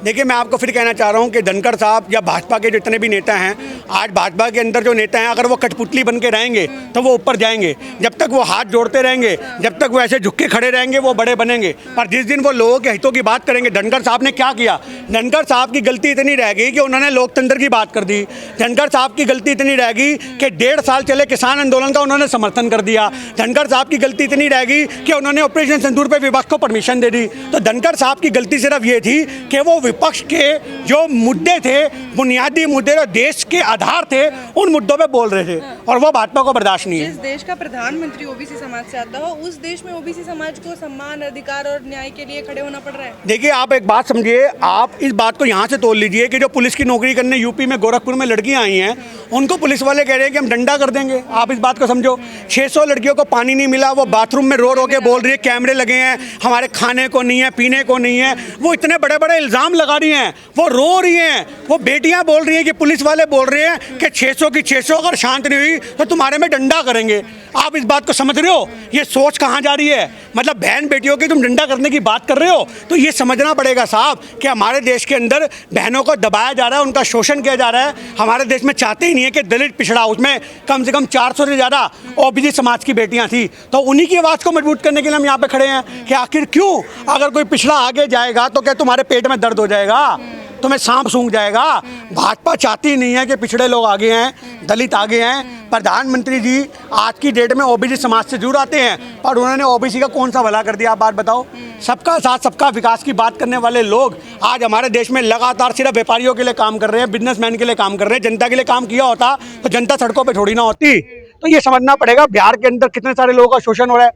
देखिए, मैं आपको फिर कहना चाह रहा हूं कि धनखड़ साहब या भाजपा के जितने भी नेता हैं, आज भाजपा के अंदर जो नेता हैं, अगर वो कठपुतली बन के रहेंगे तो वो ऊपर जाएंगे। जब तक वो हाथ जोड़ते रहेंगे, जब तक वो ऐसे झुक के खड़े रहेंगे, वो बड़े बनेंगे। पर जिस दिन वो लोगों के हितों की बात करेंगे, धनखड़ साहब ने क्या किया? धनखड़ साहब की गलती इतनी रह गई कि उन्होंने लोकतंत्र की बात कर दी। धनखड़ साहब की गलती इतनी रह गई कि 1.5 साल चले किसान आंदोलन का उन्होंने समर्थन कर दिया। धनखड़ साहब की गलती इतनी रह गई कि उन्होंने ऑपरेशन सिंदूर पे विपक्ष को परमिशन दे दी। तो धनखड़ साहब की गलती सिर्फ ये थी कि वो विपक्ष के जो मुद्दे थे, बुनियादी मुद्दे जो देश के आधार थे, उन मुद्दों पे बोल रहे थे, और वो भाजपा को बर्दाश्त नहीं है। जिस देश का प्रधानमंत्री ओबीसी समाज से आता हो, उस देश में ओबीसी समाज को सम्मान, अधिकार और न्याय के लिए खड़े होना पड़ रहा है। देखिए, आप एक बात समझिए, आप इस बात को यहाँ से तोड़ लीजिए कि जो पुलिस की नौकरी करने यूपी में गोरखपुर में लड़कियाँ आई हैं, उनको पुलिस वाले कह रहे हैं कि हम डंडा कर देंगे। आप इस बात को समझो। 600 लड़कियों को पानी नहीं मिला, वो बाथरूम में रो रो के बोल रही है कैमरे लगे हैं, हमारे खाने को नहीं है, पीने को नहीं है। वो इतने बड़े बड़े इल्ज़ाम लगा रही हैं, वो रो रही हैं, वो बेटियां बोल रही हैं कि पुलिस वाले बोल रहे हैं कि 600 की 600 अगर शांत नहीं हुई तो तुम्हारे में डंडा करेंगे। आप इस बात को समझ रहे हो? ये सोच कहाँ जा रही है? मतलब बहन बेटियों की तुम डंडा करने की बात कर रहे हो, तो ये समझना पड़ेगा साहब कि हमारे देश के अंदर बहनों को दबाया जा रहा है, उनका शोषण किया जा रहा है। हमारे देश में चाहते ही नहीं है कि दलित पिछड़ा, उसमें कम से कम 400 से ज़्यादा ओबीसी समाज की बेटियां थी। तो उन्हीं की आवाज़ को मजबूत करने के लिए हम यहाँ पे खड़े हैं कि आखिर क्यों, अगर कोई पिछड़ा आगे जाएगा तो क्या तुम्हारे पेट में दर्द हो जाएगा, तुम्हें सांप सूंघ जाएगा? भाजपा चाहती नहीं है कि पिछड़े लोग आगे हैं, दलित आगे हैं। प्रधानमंत्री जी आज की डेट में ओबीसी समाज से दूर आते हैं, पर उन्होंने ओबीसी का कौन सा भला कर दिया? आप बात बताओ। सबका साथ सबका विकास की बात करने वाले लोग आज हमारे देश में लगातार सिर्फ व्यापारियों के लिए काम कर रहे हैं, बिजनेसमैन के लिए काम कर रहे हैं। जनता के लिए काम किया होता तो जनता सड़कों पर थोड़ी ना होती। तो ये समझना पड़ेगा बिहार के अंदर कितने सारे लोगों का शोषण हो रहा है।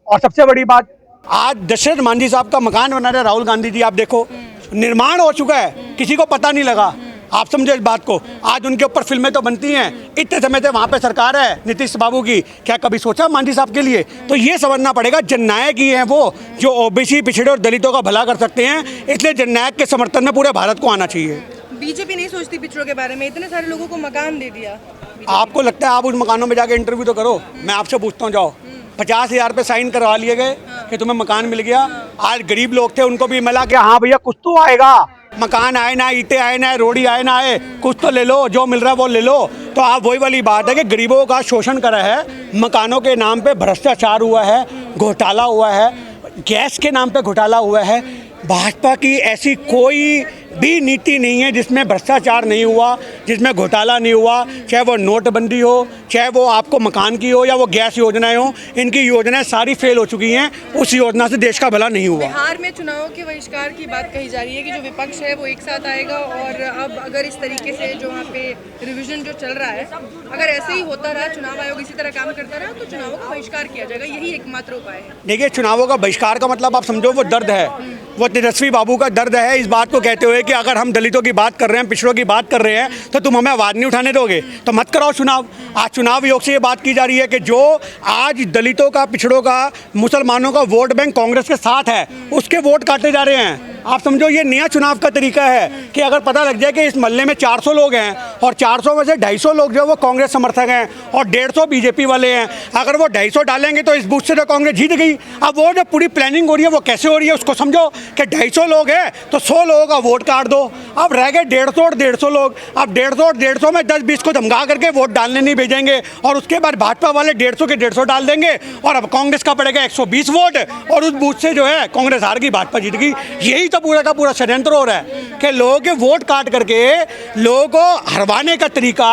और सबसे बड़ी बात, आज दशरथ मांझी साहब का मकान बना रहे राहुल गांधी जी। आप देखो, निर्माण हो चुका है, किसी को पता नहीं लगा। आप समझो इस बात को। आज उनके ऊपर फिल्में तो बनती हैं, इतने समय से वहाँ पे सरकार है नीतीश बाबू की, क्या कभी सोचा मांझी साहब के लिए? तो ये समझना पड़ेगा, जननायक ही हैं वो जो ओबीसी पिछड़े और दलितों का भला कर सकते हैं। इसलिए जननायक के समर्थन में पूरे भारत को आना चाहिए। बीजेपी नहीं सोचती पिछड़ों के बारे में, इतने सारे लोगों को मकान दे दिया। आपको लगता है आप उस मकानों में जाके इंटरव्यू तो करो? मैं आपसे पूछता हूँ, जाओ 50,000 पे साइन करवा लिए गए कि तुम्हें मकान मिल गया। आज गरीब लोग थे, उनको भी मिला कि हाँ भैया कुछ तो आएगा, मकान आए ना, ईंटें आए ना, रोड़ी आए ना आए, कुछ तो ले लो, जो मिल रहा है वो ले लो। तो आप वही वाली बात है कि गरीबों का शोषण करा है, मकानों के नाम पे भ्रष्टाचार हुआ है, घोटाला हुआ है, गैस के नाम पे घोटाला हुआ है। भाजपा की ऐसी कोई भी नीति नहीं है जिसमें भ्रष्टाचार नहीं हुआ, जिसमें घोटाला नहीं हुआ। चाहे वो नोटबंदी हो, चाहे वो आपको मकान की हो, या वो गैस योजनाएं हो, इनकी योजनाएं सारी फेल हो चुकी हैं। उस योजना से देश का भला नहीं हुआ। बिहार में चुनाव के बहिष्कार की बात कही जा रही है कि जो विपक्ष है वो एक साथ आएगा, और अब अगर इस तरीके से जो वहाँ पे रिविजन जो चल रहा है, अगर ऐसे ही होता रहा, चुनाव आयोग इसी तरह काम करता रहा, तो चुनावों का बहिष्कार किया जाएगा। यही एकमात्र उपाय है। देखिए, चुनावों का बहिष्कार का मतलब आप समझो वो दर्द है, वो तेजस्वी बाबू का दर्द है, इस बात को कहते हुए कि अगर हम दलितों की बात कर रहे हैं, पिछड़ों की बात कर रहे हैं, तो तुम हमें आवाज़ नहीं उठाने दोगे, तो मत कराओ चुनाव। आज चुनाव आयोग से ये बात की जा रही है कि जो आज दलितों का, पिछड़ों का, मुसलमानों का वोट बैंक कांग्रेस के साथ है, उसके वोट काटे जा रहे हैं। आप समझो ये नया चुनाव का तरीका है कि अगर पता लग जाए कि इस मोहल्ले में 400 लोग हैं और 400 में से 250 लोग जो वो कांग्रेस समर्थक हैं और 150 बीजेपी वाले हैं, अगर वो 250 डालेंगे तो इस बूथ से तो कांग्रेस जीत गई। अब वो जो पूरी प्लानिंग हो रही है वो कैसे हो रही है उसको समझो कि 250 लोग हैं तो 100 लोगों का वोट काट दो। अब रह गए 150 और 150 लोग। अब 150 और 150 में 10-20 को धमका करके वोट डालने नहीं भेजेंगे, और उसके बाद भाजपा वाले 150 के 150 डाल देंगे, और अब कांग्रेस का पड़ेगा 120 वोट, और उस बूथ से जो है कांग्रेस हार गई, भाजपा जीत गई। यही तो पूरा का पूरा षड्यंत्र हो रहा है कि लोगों के वोट काट करके लोगों को हरवाने का तरीका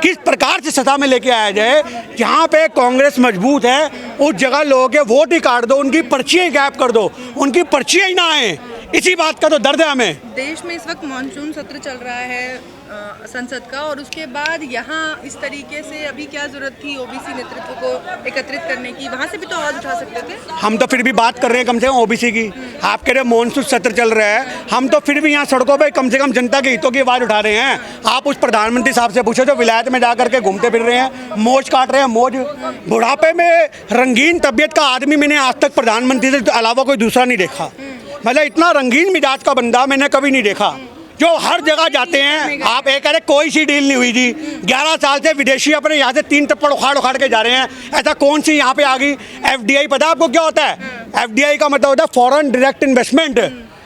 किस प्रकार से सत्ता में लेके आया जाए। जहाँ पे कांग्रेस मजबूत है उस जगह लोगों के वोट ही काट दो, उनकी पर्चियाँ गैप कर दो, उनकी पर्चियाँ ही ना आए। इसी बात का तो दर्द है हमें। देश में इस वक्त मानसून सत्र चल रहा है संसद का, और उसके बाद यहाँ इस तरीके से अभी क्या जरूरत थी ओबीसी नेतृत्व को एकत्रित करने की? वहाँ से भी तो आवाज उठा सकते थे। हम तो फिर भी बात कर रहे हैं कम से कम ओबीसी की। आप कह रहे हो मानसून सत्र चल रहा है, हम तो फिर भी यहाँ सड़कों पे कम से कम जनता के हितों की आवाज़ उठा रहे हैं। आप उस प्रधानमंत्री साहब से पूछो जो विलायत में जा करके घूमते फिर रहे हैं, मौज काट रहे हैं, मौज। बुढ़ापे में रंगीन तबीयत का आदमी मैंने आज तक प्रधानमंत्री से अलावा कोई दूसरा नहीं देखा। मतलब इतना रंगीन मिजाज का बंदा मैंने कभी नहीं देखा, जो हर जगह जाते हैं। आप एक अरे कोई सी डील नहीं हुई थी, 11 साल से विदेशी अपने यहाँ से 3 टप्पड़ उखाड़ के जा रहे हैं। ऐसा कौन सी यहाँ पे आ गई? FDI पता है आपको क्या होता है? FDI का मतलब होता है फॉरेन डायरेक्ट इन्वेस्टमेंट।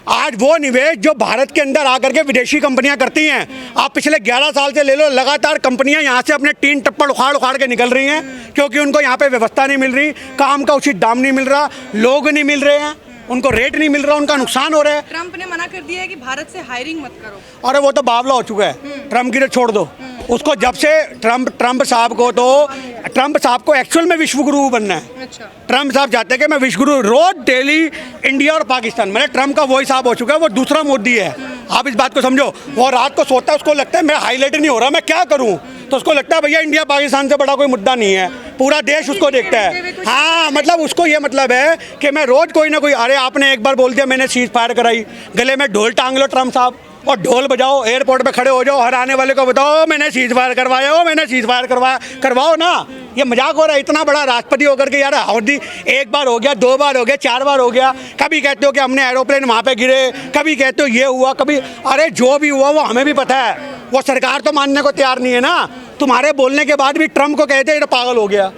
आज वो निवेश जो भारत के अंदर आकर के विदेशी कंपनियां करती हैं, आप पिछले 11 साल से ले लो, लगातार कंपनियां यहाँ से अपने टीन टप्पड़ उखाड़ के निकल रही हैं, क्योंकि उनको यहाँ पे व्यवस्था नहीं मिल रही, काम का उचित दाम नहीं मिल रहा, लोग नहीं मिल रहे हैं, उनको रेट नहीं मिल रहा, उनका नुकसान हो रहा है। ट्रंप ने मना कर दिया है कि भारत से हायरिंग मत करो। अरे वो तो बावला हो चुका है, ट्रंप की तो छोड़ दो उसको। जब से ट्रंप साहब को एक्चुअल में विश्व गुरु बनना है। अच्छा। ट्रंप साहब चाहते हैं कि मैं विश्व गुरु, रोज डेली इंडिया और पाकिस्तान, मतलब ट्रंप का वही साहब हो चुका है, वो दूसरा मोदी है। आप इस बात को समझो। वो रात को सोता है, उसको लगता है मैं हाईलाइट नहीं हो रहा, मैं क्या करूं, तो उसको लगता है भैया इंडिया पाकिस्तान से बड़ा कोई मुद्दा नहीं है, पूरा देश उसको देखता है। हाँ, मतलब उसको ये मतलब है कि मैं रोज कोई ना कोई, अरे आपने एक बार बोल दिया मैंने सीज फायर कराई, गले में ढोल टांग लो ट्रंप साहब और ढोल बजाओ, एयरपोर्ट पे खड़े हो जाओ, हर आने वाले को बताओ मैंने सीज फायर करवाया, मैंने सीज फायर करवाया, करवाओ ना। ये मजाक हो रहा है, इतना बड़ा राष्ट्रपति होकर के यार, हौदी एक बार हो गया, 2 बार हो गया, 4 बार हो गया, कभी कहते हो कि हमने एरोप्लेन वहाँ पे गिरे, कभी कहते हो ये हुआ, कभी, अरे जो भी हुआ वो हमें भी पता है, वो सरकार तो मानने को तैयार नहीं है ना। तुम्हारे बोलने के बाद भी ट्रंप को कहते हैं ये पागल हो गया।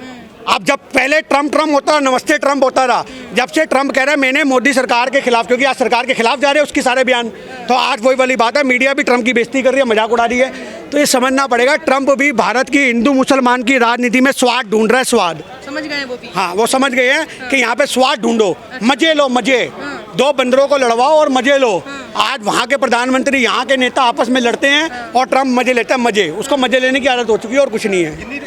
अब जब पहले ट्रंप होता रहा, नमस्ते ट्रंप होता रहा, जब से ट्रंप कह रहा है मैंने मोदी सरकार के खिलाफ, क्योंकि आज सरकार के खिलाफ जा रहे हैं उसकी सारे बयान, तो आज वही वाली बात है, मीडिया भी ट्रंप की बेइज्जती कर रही है, मजाक उड़ा रही है। तो ये समझना पड़ेगा, ट्रंप भी भारत की हिंदू मुसलमान की राजनीति में स्वाद ढूंढ रहा है, स्वाद। समझ गए वो भी। हाँ, वो समझ गए हैं कि यहाँ पे स्वाद ढूंढो, मजे लो, मजे। 2 बंदरों को लड़वाओ और मजे लो। आज वहाँ के प्रधानमंत्री, यहाँ के नेता आपस में लड़ते हैं और ट्रंप मजे लेता है, मजे, उसको मजे लेने की आदत हो चुकी है और कुछ नहीं है।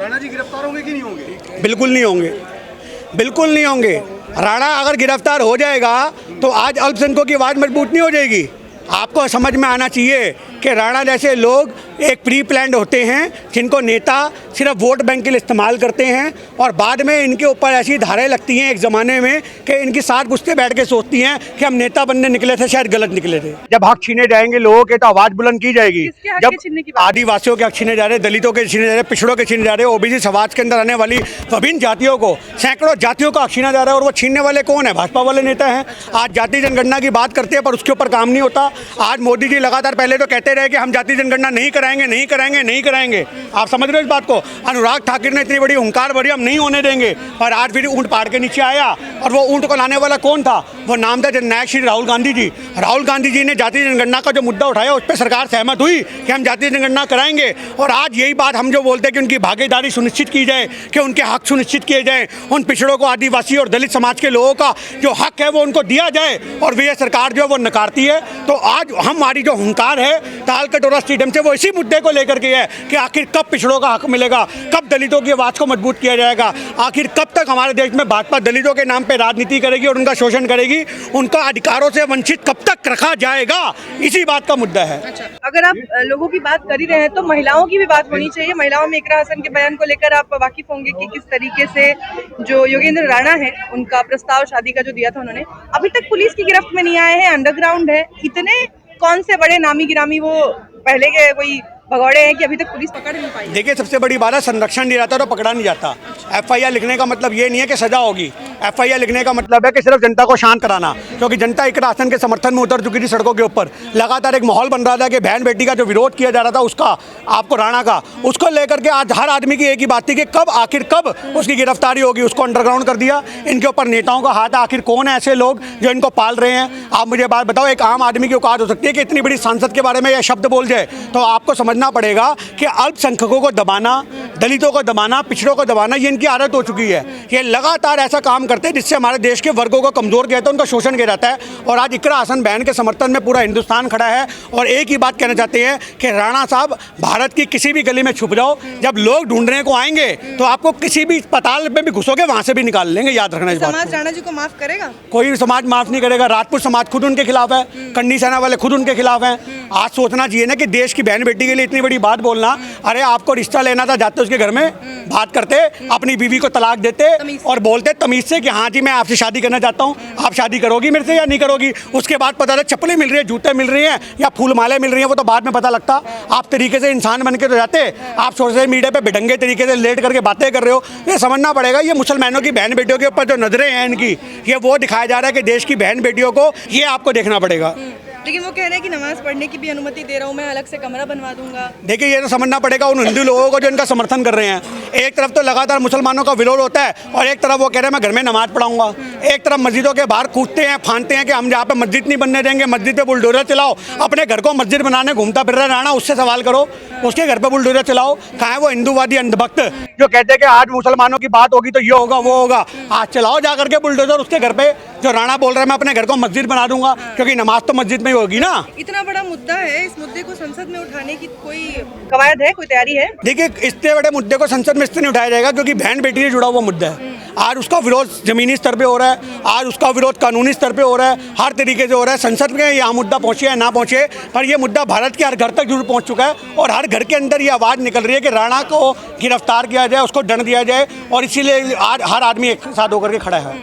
राणा जी गिरफ्तार होंगे कि नहीं होंगे? बिल्कुल नहीं होंगे, बिल्कुल नहीं होंगे। राणा अगर गिरफ्तार हो जाएगा तो आज अल्पसंख्यकों की आवाज़ मजबूत नहीं हो जाएगी। आपको समझ में आना चाहिए कि राणा जैसे लोग एक प्री प्लान्ड होते हैं, जिनको नेता सिर्फ वोट बैंक के लिए इस्तेमाल करते हैं, और बाद में इनके ऊपर ऐसी धाराएं लगती हैं एक ज़माने में कि इनकी साथ पुश्ते बैठ के सोचती हैं कि हम नेता बनने निकले थे, शायद गलत निकले थे। जब हक छीने जाएंगे लोगों के तो आवाज़ बुलंद की जाएगी। जब आदिवासियों के हक छीने जा रहे, दलितों के छीने जा रहे, पिछड़ों के छीने जा रहे, ओबीसी समाज के अंदर आने वाली विभिन्न जातियों को, सैकड़ों जातियों का हक छीना जा रहा है, और वो छीनने वाले कौन है? भाजपा वाले नेता हैं। आज जाति जनगणना की बात करते हैं पर उसके ऊपर काम नहीं होता। आज मोदी जी लगातार पहले तो कहते रहे कि हम जाति जनगणना नहीं कराएंगे, नहीं कराएंगे, नहीं कराएंगे। आप समझ रहे हो इस बात को? अनुराग ठाकुर ने इतनी बड़ी हुंकार भरी हम नहीं होने देंगे, पर आज फिर ऊंट पहाड़ के नीचे आया, और वो ऊंट को लाने वाला कौन था? वो नाम था जननायक श्री राहुल गांधी जी। राहुल गांधी जी ने जाति जनगणना का जो मुद्दा उठाया उस पर सरकार सहमत हुई कि हम जाति जनगणना कराएंगे, और आज यही बात हम जो बोलते हैं कि उनकी भागीदारी सुनिश्चित की जाए, कि उनके हक सुनिश्चित किए जाए, उन पिछड़ों को, आदिवासी और दलित समाज के लोगों का जो हक है वो उनको दिया जाए, और वे सरकार जो है वो नकारती है। तो आज हमारी जो हुंकार है ताल कटोरा स्टेडियम से, वो इसी मुद्दे को लेकर के है कि आखिर कब पिछड़ों का हक मिलेगा, कब दलितों की आवाज़ को मजबूत किया जाएगा, आखिर कब तक हमारे देश में भाजपा दलितों के नाम पे राजनीति करेगी और उनका शोषण करेगी, उनका अधिकारों से वंचित कब तक रखा जाएगा, इसी बात का मुद्दा है। अच्छा, अगर आप लोगों की बात कर ही रहे हैं तो महिलाओं की भी बात होनी चाहिए। महिलाओं में इकरा हसन के बयान को लेकर आप वाकिफ होंगे कि किस तरीके से जो योगेंद्र राणा है, उनका प्रस्ताव शादी का जो दिया था उन्होंने, अभी तक पुलिस की गिरफ्त में नहीं आए हैं, अंडरग्राउंड है। इतने कौन से बड़े नामी गिरामी वो पहले के कोई भगौड़े हैं कि अभी तक पुलिस पकड़ नहीं पाई? देखिए, सबसे बड़ी बात है संरक्षण नहीं रहता तो पकड़ा नहीं जाता। एफआईआर लिखने का मतलब ये नहीं है कि सजा होगी। एफआईआर लिखने का मतलब है कि सिर्फ जनता को शांत कराना, क्योंकि जनता इकरा हसन के समर्थन में उतर चुकी थी सड़कों के ऊपर। लगातार एक माहौल बन रहा था कि बहन बेटी का जो विरोध किया जा रहा था उसका, आपको राणा का, उसको लेकर के आज हर आदमी की एक ही बात थी कि कब, आखिर कब उसकी गिरफ्तारी होगी। उसको अंडरग्राउंड कर दिया। इनके ऊपर नेताओं का हाथ है। आखिर कौन है ऐसे लोग जो इनको पाल रहे हैं? आप मुझे बात बताओ, एक आम आदमी की औकात हो सकती है कि इतनी बड़ी सांसद के बारे में यह शब्द बोल जाए? तो आपको समझना पड़ेगा कि अल्पसंख्यकों को दबाना, दलितों को दबाना, पिछड़ों को दबाना, ये इनकी आदत हो चुकी है। ये लगातार ऐसा काम करते हैं जिससे हमारे देश के वर्गों को कमजोर किया जाता है, उनका शोषण किया जाता है। और आज इकरा हसन बहन के समर्थन में पूरा हिंदुस्तान खड़ा है, और एक ही बात कहना चाहते हैं कि राणा साहब, भारत की किसी भी गली में छुप जाओ, जब लोग ढूंढने को आएंगे तो आपको किसी भी अस्पताल में भी घुसोगे वहां से भी निकाल लेंगे। याद रखना इस बात को। समाज राणा जी को माफ करेगा? कोई समाज माफ नहीं करेगा। राजपूत समाज खुद उनके खिलाफ है, कंडी सेना वाले खुद उनके खिलाफ हैं। आज सोचना चाहिए ना कि देश की बहन बेटी के लिए इतनी बड़ी बात बोलना। अरे आपको रिश्ता लेना था, जाते उसके घर में बात करते, अपनी बीवी को तलाक देते और बोलते तमीज से कि हाँ जी मैं आपसे शादी करना चाहता हूँ, आप शादी करोगी मेरे से या नहीं करोगी। उसके बाद पता चला चप्पलें मिल रही है, जूते मिल रही हैं या फूल माले मिल रही हैं, वो तो बाद में पता लगता। आप तरीके से इंसान बन के तो जाते, आप सोशल मीडिया पे बेढंगे तरीके से लेट करके बातें कर रहे हो। ये समझना पड़ेगा, ये मुसलमानों की बहन बेटियों के ऊपर जो नजरें हैं इनकी, ये वो दिखाया जा रहा है कि देश की बहन बेटियों को, ये आपको देखना पड़ेगा। लेकिन वो कह रहे हैं कि नमाज पढ़ने की भी अनुमति दे रहा हूँ मैं, अलग से कमरा बनवा दूंगा। देखिए ये तो समझना पड़ेगा उन हिंदू लोगों को जो इनका समर्थन कर रहे हैं। एक तरफ तो लगातार मुसलमानों का विरोध होता है और एक तरफ वो कह रहे हैं मैं घर में नमाज पढ़ाऊंगा। एक तरफ मस्जिदों के बाहर कूदते हैं, फानते हैं कि हम यहाँ पे मस्जिद नहीं बनने देंगे, मस्जिद पे बुलडोजर चलाओ। अपने घर को मस्जिद बनाने घूमता फिर रहा है राणा, उससे सवाल करो, उसके घर पे बुलडोजर चलाओ। कहाँ है वो हिंदूवादी अंधभक्त जो कहते हैं कि आज मुसलमानों की बात होगी तो ये होगा वो होगा। आज चलाओ जा करके बुलडोजर उसके घर पे, जो राणा बोल रहा है मैं अपने घर को मस्जिद बना दूंगा, क्योंकि नमाज तो मस्जिद में ही होगी ना। इतना बड़ा मुद्दा है, इस मुद्दे को संसद में उठाने की कोई कवायद है, कोई तैयारी है? देखिए इतने बड़े मुद्दे को संसद में इससे नहीं उठाया जाएगा क्योंकि बहन बेटी से जुड़ा हुआ मुद्दा है। आज उसका विरोध जमीनी स्तर पे हो रहा है, आज उसका विरोध कानूनी स्तर पे हो रहा है, हर तरीके से हो रहा है। संसद में यहाँ मुद्दा पहुँचे या ना पहुँचे, पर यह मुद्दा भारत के हर घर तक जरूर पहुँच चुका है और हर घर के अंदर ये आवाज़ निकल रही है कि राणा को गिरफ्तार किया जाए, उसको दंड दिया जाए और इसीलिए आज हर आदमी एक साथ होकर के खड़ा है।